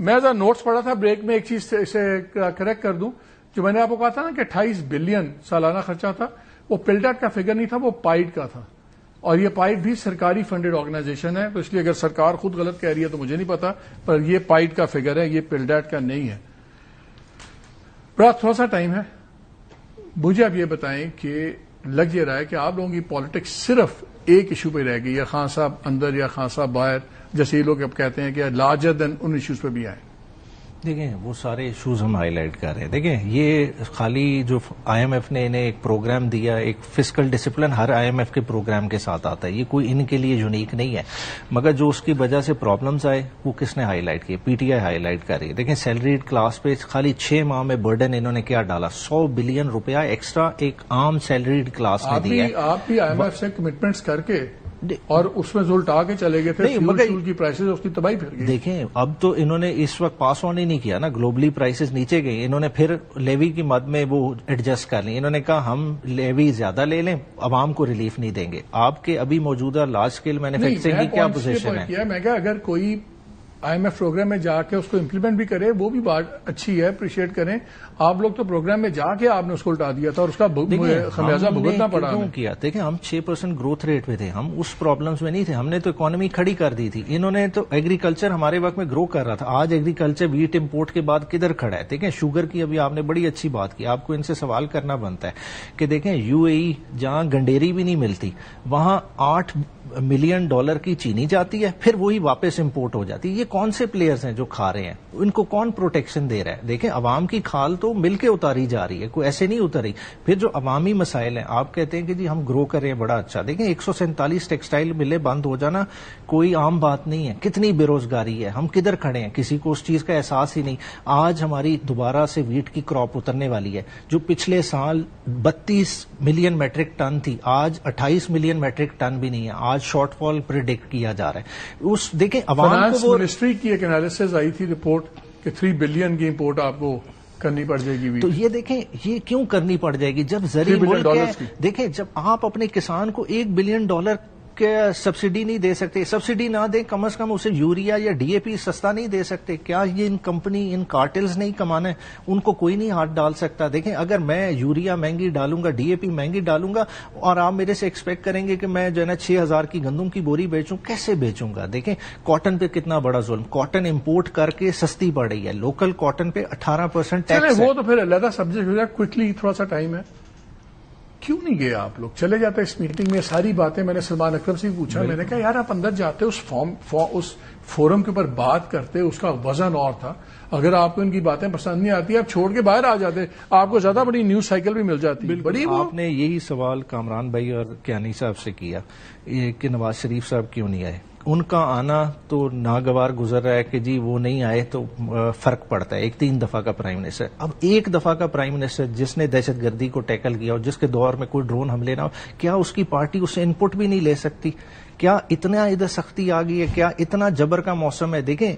میں ذرا نوٹس پڑھا تھا بریک میں، ایک چیز اسے کریکٹ کر دوں، جو میں نے آپ کو کہا تھا نا کہ 28 بلین سالانہ خرچہ تھا، وہ پلڈیٹ کا فگر نہیں تھا، وہ پائڈ کا تھا، اور یہ پائڈ بھی سرکاری فنڈڈ آرگنائزیشن ہے، تو اس لیے اگر سرکار خود غلط کہہ رہی ہے تو مجھے نہیں پتا، پر یہ پائڈ کا فگر ہے، یہ پلڈیٹ کا نہیں ہے. بڑا تھوڑا سا ٹائم ہے، مجھے اب یہ بتائیں کہ لگ یہ رہا ہے کہ آپ لوگوں کی پالیٹکس صرف ایک ایشو پہ رہ گئی ہے، خان صاحب اندر یا خان صاحب باہر، جیسے یہ لوگ اب کہتے ہیں کہ لارجر دین ان ایشوز پہ بھی آئے. دیکھیں وہ سارے ایشوز ہم ہائی لائٹ کر رہے ہیں. دیکھیں یہ خالی جو آئی ایم ایف نے انہیں ایک پروگرام دیا، ایک فسکل ڈسپلن ہر آئی ایم ایف کے پروگرام کے ساتھ آتا ہے، یہ کوئی ان کے لیے یونیک نہیں ہے، مگر جو اس کی وجہ سے پرابلمز آئے وہ کس نے ہائی لائٹ کیے؟ P T I high light کر رہی ہے. دیکھیں سیلریڈ کلاس پہ خالی 6 ماہ میں برڈن انہوں نے کیا ڈالا، 100 بلین روپیہ ایکسٹرا ایک عام سیلریڈ کلاس نے دیا. آپ بھی آئی ایم ایف سے کمٹمنٹس کر کے اور اس میں الٹا کے چلے گئے تھے، فیول کی پرائسز اس کی تباہی پھر گئی. دیکھیں اب تو انہوں نے اس وقت پاس آن ہی نہیں کیا نا، گلوبلی پرائسز نیچے گئی، انہوں نے پھر لیوی کی مد میں وہ ایڈجسٹ کر لی. انہوں نے کہا ہم لیوی زیادہ لے لیں، عوام کو ریلیف نہیں دیں گے. آپ کے ابھی موجودہ لارج اسکیل مینوفیکچرنگ کی کیا پوزیشن ہے؟ میں کہا اگر کوئی آئی ایم ایف پروگرام میں جا کے اس کو امپلیمنٹ بھی کرے وہ بھی بات اچھی ہے، اپریشیٹ کریں. آپ لوگ تو پروگرام میں جا کے آپ نے اس کو الٹا دیا تھا اور اس کا خمیازہ بھگتنا پڑا. کیا دیکھیں ہم 6% گروتھ ریٹ پہ تھے، ہم اس پرابلمز میں نہیں تھے، ہم نے تو اکانومی کھڑی کر دی تھی. انہوں نے تو ایگریکلچر ہمارے وقت میں گرو کر رہا تھا، آج ایگریکلچر ویٹ امپورٹ کے بعد کدھر کھڑا ہے؟ دیکھیں شوگر کی ابھی آپ نے بڑی اچھی بات کی، آپ کو ان سے سوال کرنا بنتا ہے کہ دیکھیں یو اے ای جہاں گنڈیری بھی نہیں ملتی وہاں $8 ملین کی چینی جاتی ہے، پھر وہی واپس امپورٹ ہو جاتی ہے. یہ کون سے پلیئرز ہیں جو کھا رہے ہیں؟ ان کو کون پروٹیکشن دے رہا ہے؟ دیکھیں عوام کی کھال تو مل کے اتاری جا رہی ہے، کوئی ایسے نہیں اتری. پھر جو عوامی مسائل ہیں آپ کہتے ہیں کہ جی ہم گرو کر رہے ہیں، بڑا اچھا. دیکھیں 147 ٹیکسٹائل ملیں بند ہو جانا کوئی عام بات نہیں ہے. کتنی بے روزگاری ہے، ہم کدھر کھڑے ہیں، کسی کو اس چیز کا احساس ہی نہیں. آج ہماری دوبارہ سے ویٹ کی کراپ اترنے والی ہے، جو پچھلے سال 32 ملین میٹرک ٹن تھی، آج 28 ملین میٹرک ٹن بھی نہیں ہے. آج شارٹ فال پریڈکٹ کیا جا رہا ہے. اس دیکھیں عوام فائنانس منسٹری کی ایک انالیسز آئی تھی رپورٹ کہ 3 بلین کی امپورٹ آپ کو کرنی پڑ جائے گی. تو یہ دیکھیں یہ کیوں کرنی پڑ جائے گی جب زرعی ملک ہے؟ دیکھیں جب آپ اپنے کسان کو $1 بلین کے سبسڈی نہیں دے سکتے، سبسڈی نہ دیں کم از کم اسے یوریا یا ڈی اے پی سستا نہیں دے سکتے، کیا یہ ان کمپنی ان کارٹلز نہیں کمانا ہے؟ ان کو کوئی نہیں ہاتھ ڈال سکتا. دیکھیں اگر میں یوریا مہنگی ڈالوں گا، ڈی اے پی مہنگی ڈالوں گا اور آپ میرے سے ایکسپیکٹ کریں گے کہ میں جو ہے نا 6000 کی گندم کی بوری بیچوں، کیسے بیچوں گا؟ دیکھیں کاٹن پہ کتنا بڑا ظلم، کاٹن امپورٹ کر کے سستی پڑ رہی ہے، لوکل کاٹن پہ 18% ٹیکس ہے. وہ تو پھر علیحدہ سبجیکٹ ہو جائے. کوئکلی تھوڑا سا ٹائم ہے، کیوں نہیں گئے آپ لوگ؟ چلے جاتے اس میٹنگ میں، ساری باتیں میں نے سلمان اکرم سے پوچھا، میں نے کہا یار آپ اندر جاتے اس فورم کے اوپر بات کرتے، اس کا وزن اور تھا. اگر آپ کو ان کی باتیں پسند نہیں آتی آپ چھوڑ کے باہر آ جاتے، آپ کو زیادہ بڑی نیوز سائیکل بھی مل جاتی. بڑی آپ نے یہی سوال کامران بھائی اور کیانی صاحب سے کیا کہ نواز شریف صاحب کیوں نہیں آئے. ان کا آنا تو ناگوار گزر رہا ہے کہ جی وہ نہیں آئے تو فرق پڑتا ہے. ایک 3 دفعہ کا پرائم منسٹر، اب ایک دفعہ کا پرائم منسٹر جس نے دہشت گردی کو ٹیکل کیا اور جس کے دور میں کوئی ڈرون حملے نہ ہو، کیا اس کی پارٹی اس سے انپٹ بھی نہیں لے سکتی؟ کیا اتنا ادھر سختی آ گئی ہے؟ کیا اتنا جبر کا موسم ہے؟ دیکھیں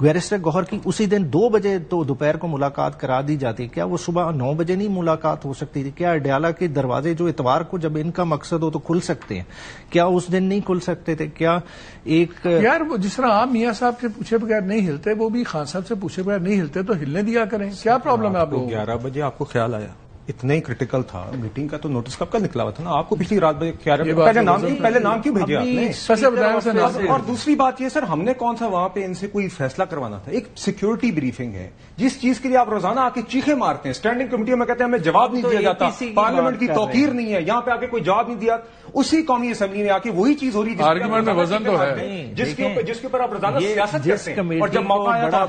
بیرسٹر گوہر کی اسی دن 2 بجے تو دوپہر کو ملاقات کرا دی جاتی، کیا وہ صبح 9 بجے نہیں ملاقات ہو سکتی تھی؟ کیا اڈیالہ کے دروازے جو اتوار کو جب ان کا مقصد ہو تو کھل سکتے ہیں، کیا اس دن نہیں کھل سکتے تھے؟ کیا ایک یار وہ جس طرح آپ میاں صاحب سے پوچھے بغیر نہیں ہلتے، وہ بھی خان صاحب سے پوچھے بغیر نہیں ہلتے، تو ہلنے دیا کریں. کیا پرابلم ہے آپ لوگوں کو؟ 11 بجے آپ کو خیال آیا؟ اتنا ہی کریٹیکل تھا میٹنگ کا تو نوٹس کب کا نکلا ہوا تھا نا آپ کو پچھلی رات بجے؟ پہلے نام کیوں بھیجے آپ نے؟ اور دوسری بات یہ سر، ہم نے کون سا وہاں پہ ان سے کوئی فیصلہ کروانا تھا؟ ایک سیکورٹی بریفنگ ہے جس چیز کے لیے آپ روزانہ آ کے چیخیں مارتے ہیں، اسٹینڈنگ کمیٹیوں میں کہتے ہیں ہمیں جواب نہیں دیا جاتا، پارلیمنٹ کی توقیر نہیں ہے، یہاں پہ آ کے کوئی جواب نہیں دیا. اسی قومی اسمبلی میں آ کے وہی چیز ہو رہی ہے آرگومنٹ میں وزن تو ہے جس کے اوپر آپ روزانہ سیاست کرتے ہیں، اور جب موقع آیا تھا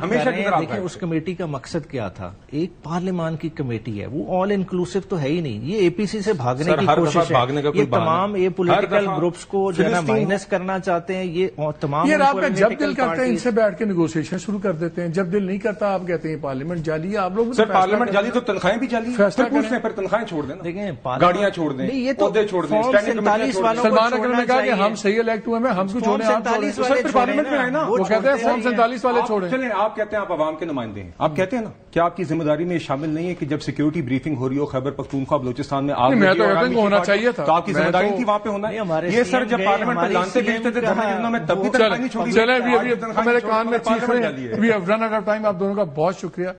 ہمیشہ کی طرح. دیکھیں اس کمیٹی کا مقصد کیا تھا؟ ایک پارلیمان کی کمیٹی ہے، وہ آل انکلوسیو تو ہے ہی نہیں. یہ اے پی سی سے بھاگنے کی کوشش ہے، یہ تمام یہ پولیٹیکل گروپس کو جو ہے نا مائنس کرنا چاہتے ہیں. یہ تمام آپ کا جب دل کرتے ہیں ان سے بیٹھ کے نیگوشیشن شروع کر دیتے ہیں، جب دل نہیں کرتا آپ کہتے ہیں پارلیمنٹ جعلی ہے. آپ لوگ سر پارلیمنٹ جعلی تو تنخواہیں بھی جعلی، پھر تنخواہیں چھوڑ دیں، دیکھیں گاڑیاں چھوڑ دیں، عہدے چھوڑ دیں. سلمان اکرم نے کہا کہ ہم صحیح الیکٹ ہوئے ہیں، ہم کو چھوڑیں. پارلیمنٹ میں آئے نا، وہ کہتے ہیں فارم 47 والے چھوڑیں. چلیں آپ کہتے ہیں آپ عوام کے نمائندے ہیں، آپ کہتے ہیں نا، کیا آپ کی ذمہ داری میں شامل نہیں ہے کہ جب سیکورٹی بریفنگ ہو رہی ہو خیبر پختونخوا بلوچستان میں آگ میں تو کہتا ہوں ہونا چاہیے تھا، تو آپ کی ذمہ داری تھی وہاں پہ ہونا. یہ سر جب پارلیمنٹ میں لانتے بھیجتے تھے میں تب بھی تنخواہ نہیں چھوڑی. چلیں میرے کان میں چیخ رہے ہیں. We have run out of time. آپ دونوں کا بہت شکریہ.